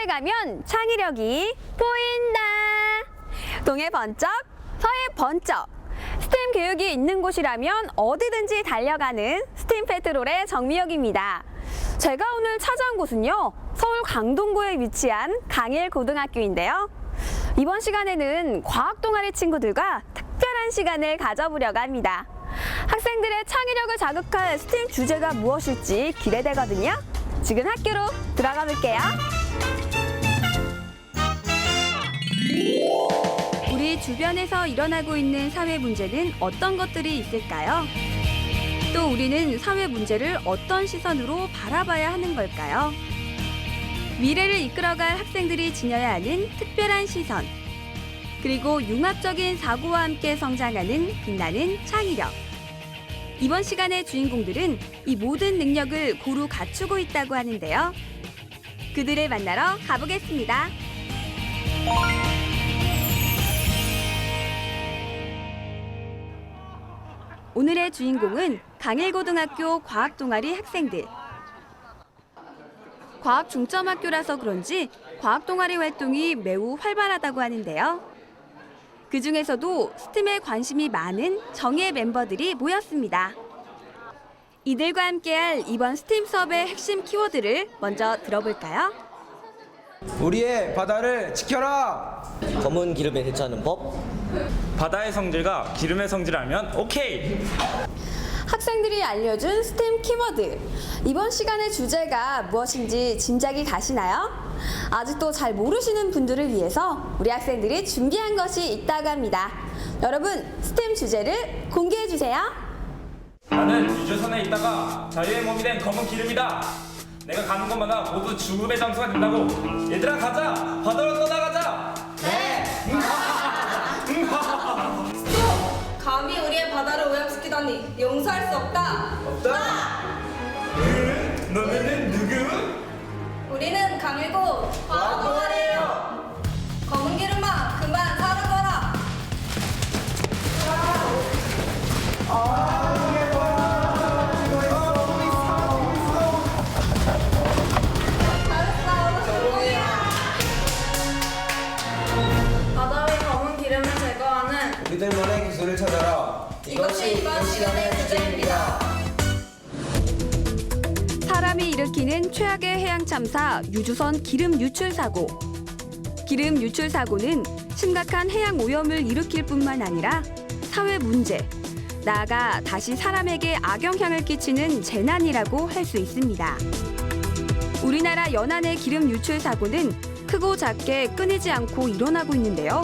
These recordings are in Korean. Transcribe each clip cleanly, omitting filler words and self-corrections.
산에 가면 창의력이 보인다. 동해 번쩍, 서해 번쩍. 스팀 교육이 있는 곳이라면 어디든지 달려가는 스팀 페트롤의 정미혁입니다. 제가 오늘 찾아온 곳은요, 서울 강동구에 위치한 강일고등학교인데요. 이번 시간에는 과학 동아리 친구들과 특별한 시간을 가져보려고 합니다. 학생들의 창의력을 자극할 스팀 주제가 무엇일지 기대되거든요. 지금 학교로 들어가 볼게요. 우리 주변에서 일어나고 있는 사회 문제는 어떤 것들이 있을까요? 또 우리는 사회 문제를 어떤 시선으로 바라봐야 하는 걸까요? 미래를 이끌어갈 학생들이 지녀야 하는 특별한 시선, 그리고 융합적인 사고와 함께 성장하는 빛나는 창의력. 이번 시간의 주인공들은 이 모든 능력을 고루 갖추고 있다고 하는데요. 그들을 만나러 가보겠습니다. 오늘의 주인공은 강일고등학교 과학동아리 학생들. 과학 중점학교라서 그런지 과학동아리 활동이 매우 활발하다고 하는데요. 그중에서도 스팀에 관심이 많은 정예 멤버들이 모였습니다. 이들과 함께할 이번 스팀 수업의 핵심 키워드를 먼저 들어볼까요? 우리의 바다를 지켜라! 검은 기름에 대처하는 법. 바다의 성질과 기름의 성질을 알면 오케이! 학생들이 알려준 스팀 키워드. 이번 시간의 주제가 무엇인지 짐작이 가시나요? 아직도 잘 모르시는 분들을 위해서 우리 학생들이 준비한 것이 있다고 합니다. 여러분, 스팀 주제를 공개해 주세요. 나는 유조선에 있다가 자유의 몸이 된 검은 기름이다. 내가 가는 곳마다 모두 죽음의 장소가 된다고. 얘들아 가자! 바다로 떠나가자! 감히 우리의 바다를 오염시키다니 용서할 수 없다. 너네는 누구? 우리는 강일고 과학 동아리예요. 검은 기름아 그만 사라져라. 바다 위 검은 기름을 제거하는 우리들만의 기술을 찾아라. 이것이 이번 시간의 주제입니다. 사람이 일으키는 최악의 해양 참사 유조선 기름 유출 사고. 기름 유출 사고는 심각한 해양 오염을 일으킬 뿐만 아니라 사회 문제, 나아가 다시 사람에게 악영향을 끼치는 재난이라고 할 수 있습니다. 우리나라 연안의 기름 유출 사고는 크고 작게 끊이지 않고 일어나고 있는데요.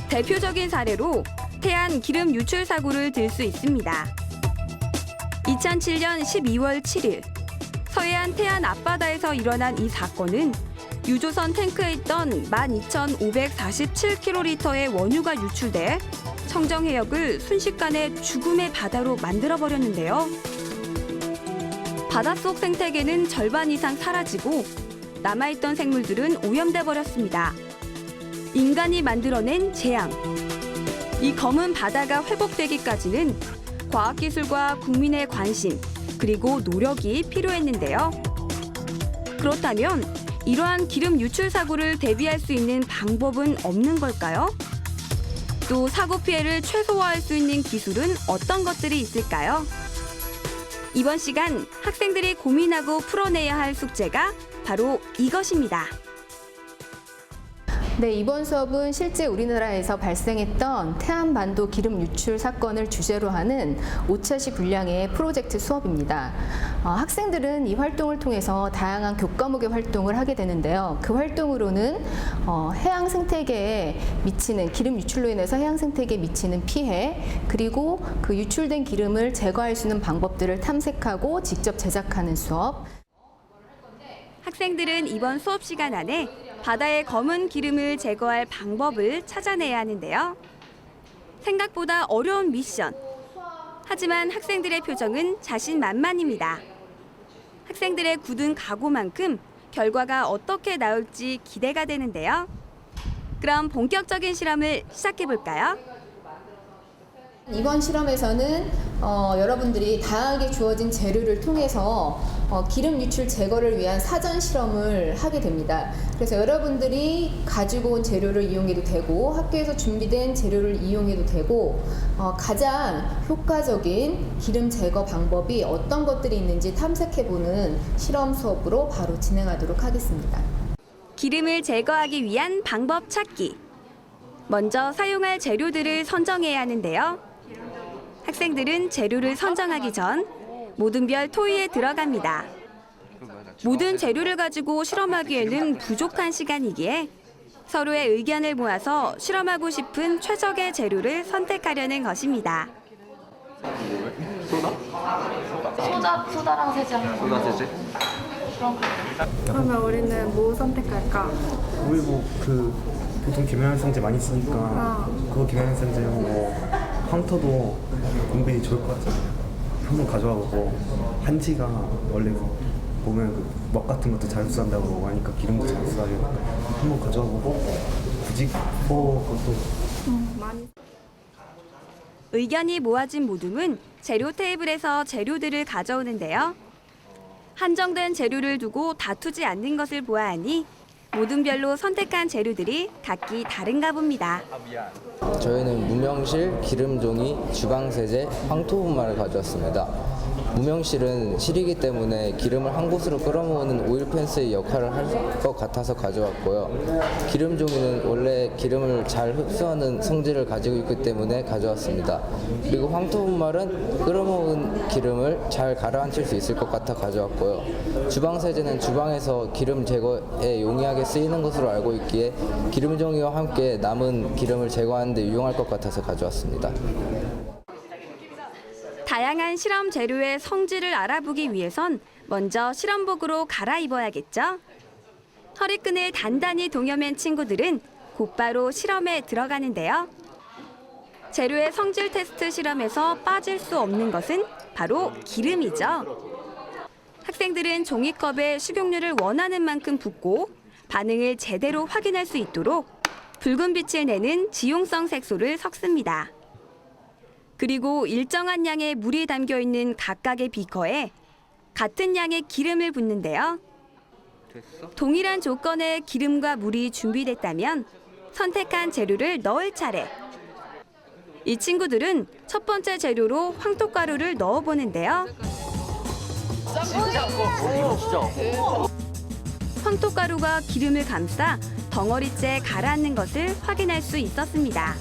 대표적인 사례로 태안 기름 유출 사고를 들 수 있습니다. 2007년 12월 7일 서해안 태안 앞바다에서 일어난 이 사건은 유조선 탱크에 있던 12,547kl의 원유가 유출돼 청정해역을 순식간에 죽음의 바다로 만들어버렸는데요. 바닷속 생태계는 절반 이상 사라지고 남아있던 생물들은 오염돼 버렸습니다. 인간이 만들어낸 재앙. 이 검은 바다가 회복되기까지는 과학기술과 국민의 관심, 그리고 노력이 필요했는데요. 그렇다면 이러한 기름 유출 사고를 대비할 수 있는 방법은 없는 걸까요? 또 사고 피해를 최소화할 수 있는 기술은 어떤 것들이 있을까요? 이번 시간 학생들이 고민하고 풀어내야 할 숙제가 바로 이것입니다. 네, 이번 수업은 실제 우리나라에서 발생했던 태안반도 기름 유출 사건을 주제로 하는 5차시 분량의 프로젝트 수업입니다. 학생들은 이 활동을 통해서 다양한 교과목의 활동을 하게 되는데요. 그 활동으로는 해양 생태계에 미치는 기름 유출로 인해서 해양 생태계에 미치는 피해, 그리고 그 유출된 기름을 제거할 수 있는 방법들을 탐색하고 직접 제작하는 수업. 학생들은 이번 수업 시간 안에 바다의 검은 기름을 제거할 방법을 찾아내야 하는데요. 생각보다 어려운 미션. 하지만 학생들의 표정은 자신만만입니다. 학생들의 굳은 각오만큼 결과가 어떻게 나올지 기대가 되는데요. 그럼 본격적인 실험을 시작해 볼까요? 이번 실험에서는 여러분들이 다양하게 주어진 재료를 통해서 기름 유출 제거를 위한 사전 실험을 하게 됩니다. 그래서 여러분들이 가지고 온 재료를 이용해도 되고 학교에서 준비된 재료를 이용해도 되고 가장 효과적인 기름 제거 방법이 어떤 것들이 있는지 탐색해보는 실험 수업으로 바로 진행하도록 하겠습니다. 기름을 제거하기 위한 방법 찾기. 먼저 사용할 재료들을 선정해야 하는데요. 학생들은 재료를 선정하기 전 모든별 토의에 들어갑니다. 모든 재료를 가지고 실험하기에는 부족한 시간이기에 서로의 의견을 모아서 실험하고 싶은 최적의 재료를 선택하려는 것입니다. 소다랑 세제. 그러면 우리는 뭐 선택할까? 우리 보통 계면활성제 많이 쓰니까 그거 계면활성제하고 황토도 은근히 좋을 것 같잖아요. 한번 가져와 보고 한지가 원래 보면 먹 같은 것도 잘 흡수한다고 하니까 기름도 잘 흡수하니까 한번 가져와 보고 굳이 그것도 많이. 의견이 모아진 모둠은 재료 테이블에서 재료들을 가져오는데요. 한정된 재료를 두고 다투지 않는 것을 보아하니 모둠별로 선택한 재료들이 각기 다른가 봅니다. 저희는 무명실, 기름종이, 주방세제, 황토분말을 가져왔습니다. 무명실은 실이기 때문에 기름을 한 곳으로 끌어모으는 오일펜스의 역할을 할 것 같아서 가져왔고요. 기름종이는 원래 기름을 잘 흡수하는 성질을 가지고 있기 때문에 가져왔습니다. 그리고 황토분말은 끌어모은 기름을 잘 가라앉힐 수 있을 것 같아 가져왔고요. 주방세제는 주방에서 기름 제거에 용이하게 쓰이는 것으로 알고 있기에 기름종이와 함께 남은 기름을 제거하는 데 유용할 것 같아서 가져왔습니다. 다양한 실험 재료의 성질을 알아보기 위해선 먼저 실험복으로 갈아입어야겠죠. 허리끈을 단단히 동여맨 친구들은 곧바로 실험에 들어가는데요. 재료의 성질 테스트 실험에서 빠질 수 없는 것은 바로 기름이죠. 학생들은 종이컵에 식용유를 원하는 만큼 붓고 반응을 제대로 확인할 수 있도록 붉은 빛을 내는 지용성 색소를 섞습니다. 그리고 일정한 양의 물이 담겨 있는 각각의 비커에 같은 양의 기름을 붓는데요. 동일한 조건의 기름과 물이 준비됐다면 선택한 재료를 넣을 차례. 이 친구들은 첫 번째 재료로 황토가루를 넣어보는데요. 황토가루가 기름을 감싸 덩어리째 가라앉는 것을 확인할 수 있었습니다.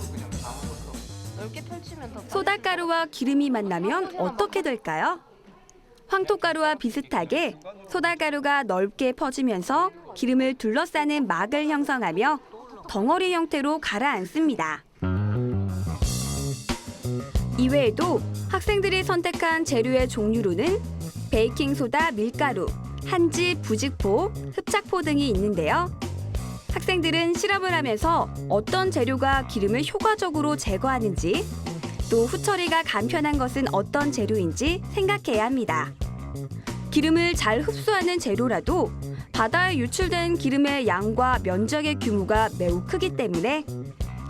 소다가루와 기름이 만나면 어떻게 될까요? 황토가루와 비슷하게 소다가루가 넓게 퍼지면서 기름을 둘러싸는 막을 형성하며 덩어리 형태로 가라앉습니다. 이외에도 학생들이 선택한 재료의 종류로는 베이킹소다, 밀가루, 한지, 부직포, 흡착포 등이 있는데요. 학생들은 실험을 하면서 어떤 재료가 기름을 효과적으로 제거하는지, 또 후처리가 간편한 것은 어떤 재료인지 생각해야 합니다. 기름을 잘 흡수하는 재료라도 바다에 유출된 기름의 양과 면적의 규모가 매우 크기 때문에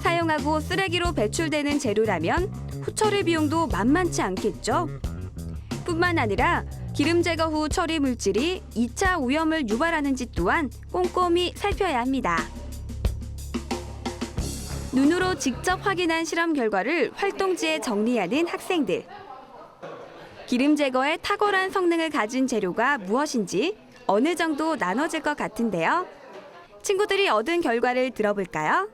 사용하고 쓰레기로 배출되는 재료라면 후처리 비용도 만만치 않겠죠. 뿐만 아니라 기름 제거 후 처리 물질이 2차 오염을 유발하는지 또한 꼼꼼히 살펴야 합니다. 눈으로 직접 확인한 실험 결과를 활동지에 정리하는 학생들. 기름 제거에 탁월한 성능을 가진 재료가 무엇인지 어느 정도 나눠질 것 같은데요. 친구들이 얻은 결과를 들어볼까요?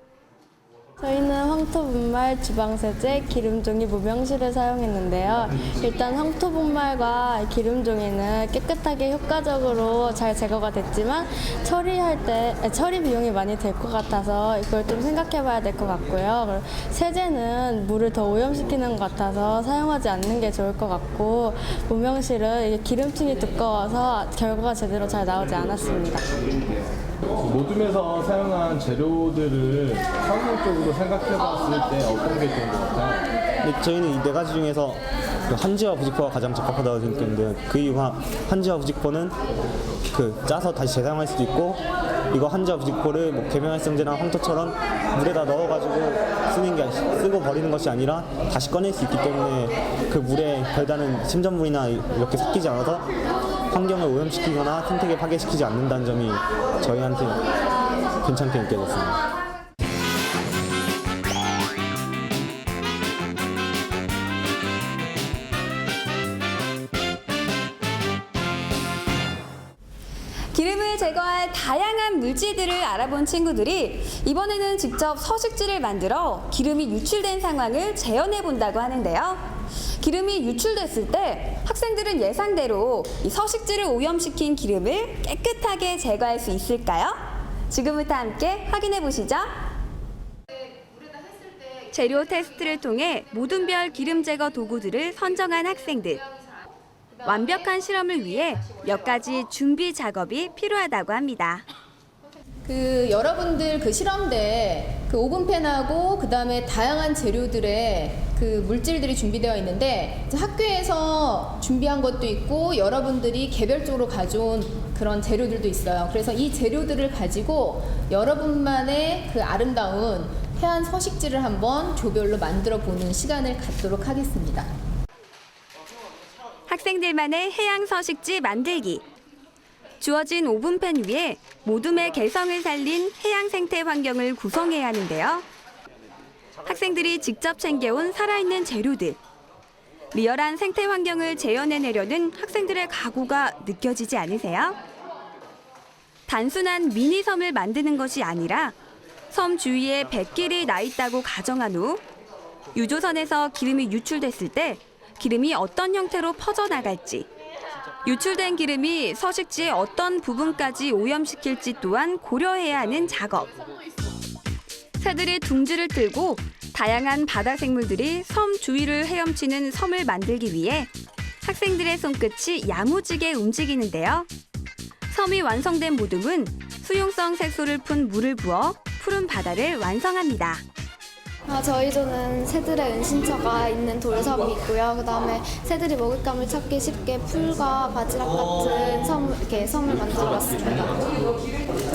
저희는 황토분말, 주방세제, 기름종이, 무명실을 사용했는데요. 일단 황토분말과 기름종이는 깨끗하게 효과적으로 잘 제거가 됐지만 처리할 때 처리 비용이 많이 들 것 같아서 이걸 좀 생각해봐야 될 것 같고요. 세제는 물을 더 오염시키는 것 같아서 사용하지 않는 게 좋을 것 같고, 무명실은 이게 기름층이 두꺼워서 결과가 제대로 잘 나오지 않았습니다. 모둠에서 사용한 재료들을 성공적으로 방식으로 생각해봤을 때 어떤 게 좋은 것 같아요? 근데 저희는 이 네 가지 중에서 그 한지와 부직포가 가장 적합하다고 생각했는데 그 이유가 한지와 부직포는 그 짜서 다시 재사용할 수도 있고 이거 한지와 부직포를 뭐 계면활성제나 황토처럼 물에다 넣어가지고 쓰고 버리는 것이 아니라 다시 꺼낼 수 있기 때문에 그 물에 별다른 침전물이나 이렇게 섞이지 않아서 환경을 오염시키거나 생태계 파괴시키지 않는다는 점이 저희한테 괜찮게 느껴졌습니다. 기름을 제거할 다양한 물질들을 알아본 친구들이 이번에는 직접 서식지를 만들어 기름이 유출된 상황을 재현해 본다고 하는데요. 기름이 유출됐을 때 학생들은 예상대로 이 서식지를 오염시킨 기름을 깨끗하게 제거할 수 있을까요? 지금부터 함께 확인해 보시죠. 재료 테스트를 통해 모든 별 기름 제거 도구들을 선정한 학생들. 완벽한 실험을 위해 몇 가지 준비 작업이 필요하다고 합니다. 여러분들 그 실험대에 그 오븐팬하고 그다음에 다양한 재료들의 그 물질들이 준비되어 있는데 학교에서 준비한 것도 있고 여러분들이 개별적으로 가져온 그런 재료들도 있어요. 그래서 이 재료들을 가지고 여러분만의 그 아름다운 해안 서식지를 한번 조별로 만들어 보는 시간을 갖도록 하겠습니다. 학생들만의 해양 서식지 만들기. 주어진 오븐팬 위에 모둠의 개성을 살린 해양 생태 환경을 구성해야 하는데요. 학생들이 직접 챙겨온 살아있는 재료들. 리얼한 생태 환경을 재현해내려는 학생들의 각오가 느껴지지 않으세요? 단순한 미니 섬을 만드는 것이 아니라 섬 주위에 뱃길이 나 있다고 가정한 후 유조선에서 기름이 유출됐을 때 기름이 어떤 형태로 퍼져나갈지, 유출된 기름이 서식지의 어떤 부분까지 오염시킬지 또한 고려해야 하는 작업. 새들이 둥지를 틀고 다양한 바다 생물들이 섬 주위를 헤엄치는 섬을 만들기 위해 학생들의 손끝이 야무지게 움직이는데요. 섬이 완성된 모둠은 수용성 색소를 푼 물을 부어 푸른 바다를 완성합니다. 저희 조는 새들의 은신처가 있는 돌섬이 있고요. 그다음에 새들이 먹잇감을 찾기 쉽게 풀과 바지락 같은 섬을 만들어봤습니다.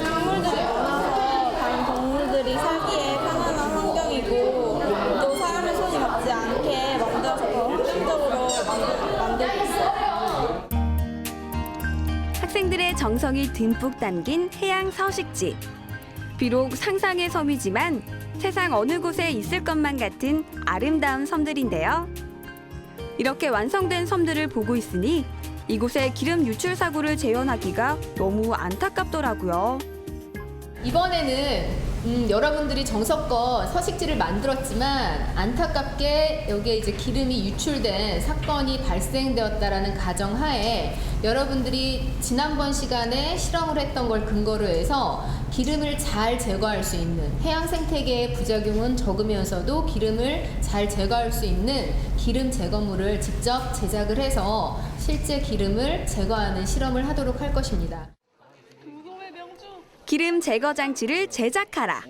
작물들이 많아서 다른 동물들이 살기에 편안한 환경이고 또 사람의 손이 닿지 않게 만들어서 더 환경적으로 만들고 있어요. 학생들의 정성이 듬뿍 담긴 해양 서식지. 비록 상상의 섬이지만 세상 어느 곳에 있을 것만 같은 아름다운 섬들인데요. 이렇게 완성된 섬들을 보고 있으니 이곳에 기름 유출 사고를 재현하기가 너무 안타깝더라고요. 이번에는 여러분들이 정성껏 서식지를 만들었지만 안타깝게 여기에 이제 기름이 유출된 사건이 발생되었다라는 가정하에 여러분들이 지난번 시간에 실험을 했던 걸 근거로 해서 기름을 잘 제거할 수 있는 해양 생태계의 부작용은 적으면서도 기름을 잘 제거할 수 있는 기름 제거물을 직접 제작을 해서 실제 기름을 제거하는 실험을 하도록 할 것입니다. 기름 제거 장치를 제작하라.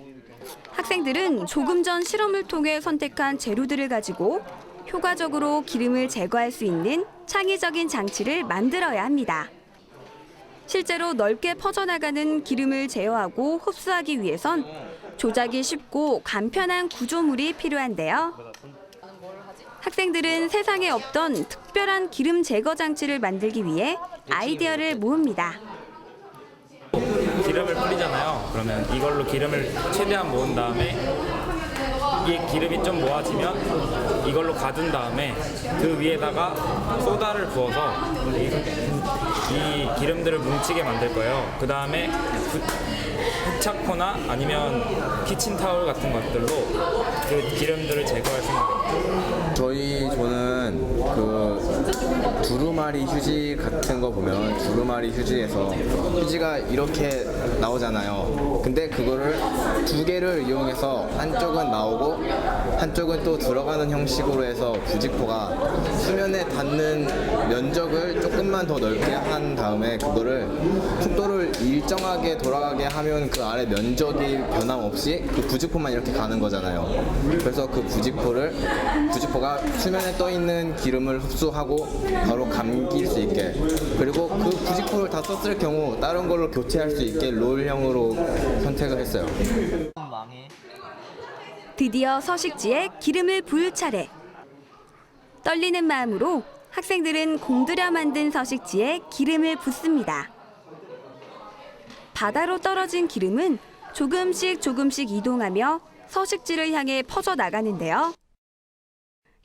학생들은 조금 전 실험을 통해 선택한 재료들을 가지고 효과적으로 기름을 제거할 수 있는 창의적인 장치를 만들어야 합니다. 실제로 넓게 퍼져나가는 기름을 제어하고 흡수하기 위해선 조작이 쉽고 간편한 구조물이 필요한데요. 학생들은 세상에 없던 특별한 기름 제거 장치를 만들기 위해 아이디어를 모읍니다. 기름을 뿌리잖아요. 그러면 이걸로 기름을 최대한 모은 다음에 이 기름이 좀 모아지면 이걸로 가둔 다음에 그 위에다가 소다를 부어서 이 기름들을 뭉치게 만들 거예요. 그 다음에 흡착포나 아니면 키친타올 같은 것들로 그 기름들을 제거할 생각입니다. 저희 조는 그 두루마리 휴지 같은 거 보면 두루마리 휴지에서 휴지가 이렇게 나오잖아요. 근데 그거를 두 개를 이용해서 한쪽은 나오고 한쪽은 또 들어가는 형식으로 해서 부직포가 수면에 닿는 면적을 조금만 더 넓게 한 다음에 그거를 속도를 일정하게 돌아가게 하면 그 아래 면적이 변함없이 그 부직포만 이렇게 가는 거잖아요. 그래서 그 부직포가 수면에 떠 있는 기름을 흡수하고 바로 감길 수 있게, 그리고 그 부직포를 다 썼을 경우 다른 걸로 교체할 수 있게 롤형으로 선택을 했어요. 드디어 서식지에 기름을 부을 차례. 떨리는 마음으로 학생들은 공들여 만든 서식지에 기름을 붓습니다. 바다로 떨어진 기름은 조금씩 이동하며 서식지를 향해 퍼져 나가는데요.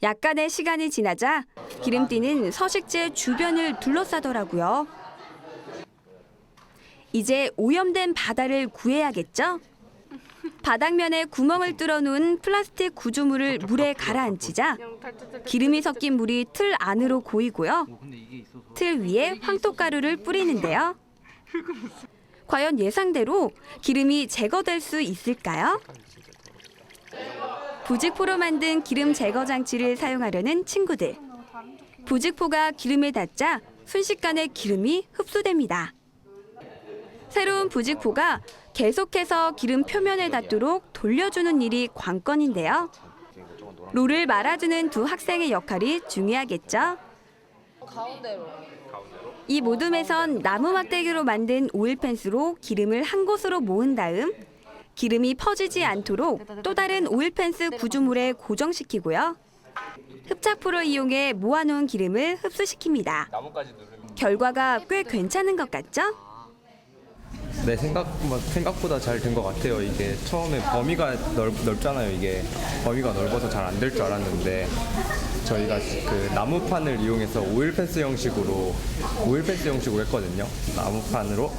약간의 시간이 지나자 기름띠는 서식지의 주변을 둘러싸더라고요. 이제 오염된 바다를 구해야겠죠? 바닥면에 구멍을 뚫어놓은 플라스틱 구조물을 물에 가라앉히자 기름이 섞인 물이 틀 안으로 고이고요. 틀 위에 황토가루를 뿌리는데요. 과연 예상대로 기름이 제거될 수 있을까요? 부직포로 만든 기름 제거 장치를 사용하려는 친구들. 부직포가 기름에 닿자 순식간에 기름이 흡수됩니다. 새로운 부직포가 계속해서 기름 표면에 닿도록 돌려주는 일이 관건인데요. 롤을 말아주는 두 학생의 역할이 중요하겠죠. 이 모둠에선 나무 막대기로 만든 오일 펜스로 기름을 한 곳으로 모은 다음 기름이 퍼지지 않도록 또 다른 오일 펜스 구조물에 고정시키고요. 흡착포를 이용해 모아놓은 기름을 흡수시킵니다. 결과가 꽤 괜찮은 것 같죠? 네, 생각보다 잘 된 것 같아요. 이게 처음에 범위가 넓잖아요. 이게 범위가 넓어서 잘 안 될 줄 알았는데 저희가 그 나무판을 이용해서 오일 펜스 형식으로 했거든요. 나무판으로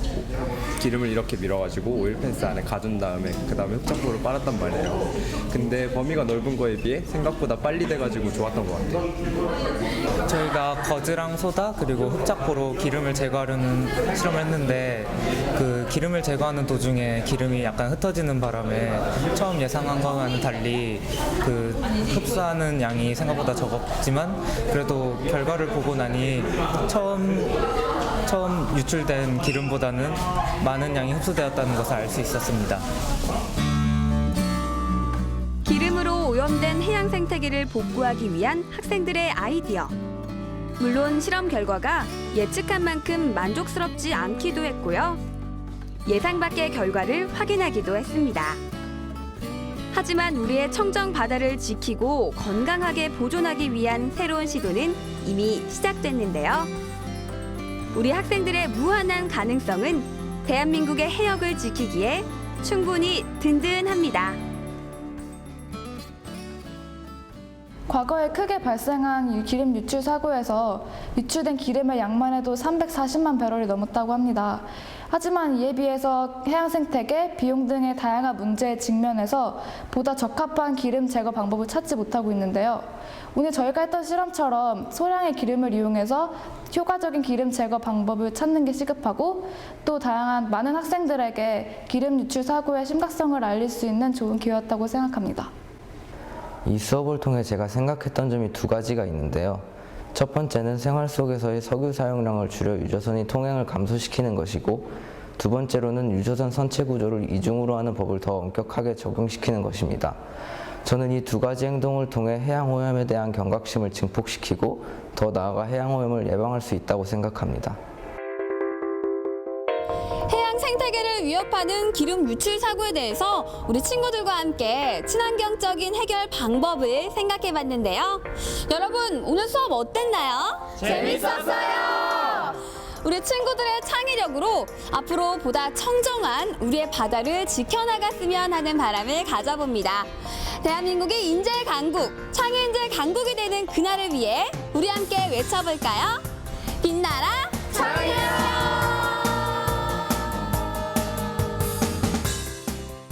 기름을 이렇게 밀어가지고 오일 펜스 안에 가둔 다음에 그 다음에 흡착포를 빨았단 말이에요. 근데 범위가 넓은 거에 비해 생각보다 빨리 돼가지고 좋았던 것 같아요. 저희가 거즈랑 소다 그리고 흡착포로 기름을 제거하려는 실험을 했는데 그 기름을 제거하는 도중에 기름이 약간 흩어지는 바람에 처음 예상한 거와는 달리 그 흡수하는 양이 생각보다 적었지만 그래도 결과를 보고 나니 처음 유출된 기름보다는 많은 양이 흡수되었다는 것을 알 수 있었습니다. 기름으로 오염된 해양 생태계를 복구하기 위한 학생들의 아이디어. 물론 실험 결과가 예측한 만큼 만족스럽지 않기도 했고요. 예상 밖의 결과를 확인하기도 했습니다. 하지만 우리의 청정 바다를 지키고 건강하게 보존하기 위한 새로운 시도는 이미 시작됐는데요. 우리 학생들의 무한한 가능성은 대한민국의 해역을 지키기에 충분히 든든합니다. 과거에 크게 발생한 기름 유출 사고에서 유출된 기름의 양만 해도 340만 배럴이 넘었다고 합니다. 하지만 이에 비해서 해양 생태계, 비용 등의 다양한 문제에 직면해서 보다 적합한 기름 제거 방법을 찾지 못하고 있는데요. 오늘 저희가 했던 실험처럼 소량의 기름을 이용해서 효과적인 기름 제거 방법을 찾는 게 시급하고 또 다양한 많은 학생들에게 기름 유출 사고의 심각성을 알릴 수 있는 좋은 기회였다고 생각합니다. 이 수업을 통해 제가 생각했던 점이 두 가지가 있는데요. 첫 번째는 생활 속에서의 석유 사용량을 줄여 유조선이 통행을 감소시키는 것이고, 두 번째로는 유조선 선체 구조를 이중으로 하는 법을 더 엄격하게 적용시키는 것입니다. 저는 이 두 가지 행동을 통해 해양 오염에 대한 경각심을 증폭시키고 더 나아가 해양 오염을 예방할 수 있다고 생각합니다. 해양 생태계를 위협하는 기름 유출 사고에 대해서 우리 친구들과 함께 친환경적인 해결 방법을 생각해봤는데요. 여러분, 오늘 수업 어땠나요? 재밌었어요. 우리 친구들의 창의력으로 앞으로 보다 청정한 우리의 바다를 지켜나갔으면 하는 바람을 가져봅니다. 대한민국의 인재 강국, 창의 인재 강국이 되는 그날을 위해 우리 함께 외쳐볼까요? 빛나라 청년!